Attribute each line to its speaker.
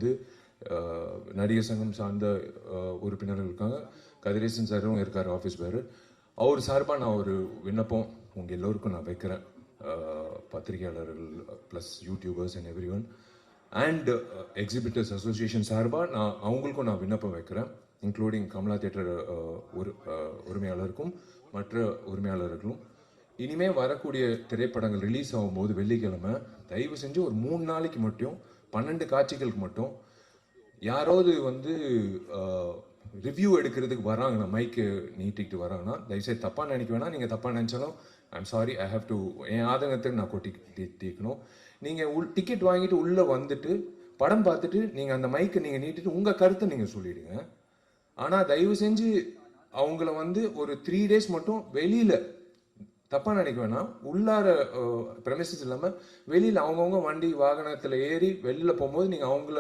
Speaker 1: வந்து நடிகர் சங்கம் சார்ந்த உறுப்பினர்கள் இருக்காங்க. கதிரேசன் சாரும் இருக்கார், ஆஃபீஸ் பேர். அவர் சார்பாக நான் ஒரு விண்ணப்பம் உங்கள் எல்லோருக்கும் நான் வைக்கிறேன். பத்திரிகையாளர்கள் plus YouTubers and every one and exhibitors association சார்பாக அவங்களுக்கும் நான் விண்ணப்பம் வைக்கிறேன். இன்க்ளூடிங் கமலா தியேட்டர் உரிமையாளருக்கும் மற்ற உரிமையாளர்களும் இனிமே வரக்கூடிய திரைப்படங்கள் ரிலீஸ் ஆகும்போது வெள்ளிக்கிழமை தயவு செஞ்சு ஒரு 3 நாளைக்கு மட்டும் 12 காட்சிகளுக்கு மட்டும் யாராவது வந்து ரிவ்யூ எடுக்கிறதுக்கு வராங்கன்னா, மைக்கு நீட்டிக்கிட்டு வராங்கன்னா தயவுசெய்து தப்பாக நினைக்க வேணாம். நீங்கள் தப்பாக நினச்சாலும் I'm sorry, I have to என் ஆதங்கத்தை நான் தீர்க்கணும். நீங்கள் டிக்கெட் வாங்கிட்டு உள்ளே வந்துட்டு படம் பார்த்துட்டு நீங்கள் அந்த மைக்கை நீங்கள் நீட்டிட்டு உங்கள் கருத்தை நீங்கள் சொல்லிவிடுங்க. ஆனால் தயவு செஞ்சு அவங்கள வந்து ஒரு 3 days மட்டும் வெளியில் தப்பாக நினைக்க வேணாம். உள்ளார ப்ரெமிசஸ் இல்லாமல் வெளியில் அவங்கவுங்க வண்டி வாகனத்தில் ஏறி வெளியில் போகும்போது நீங்கள் அவங்கள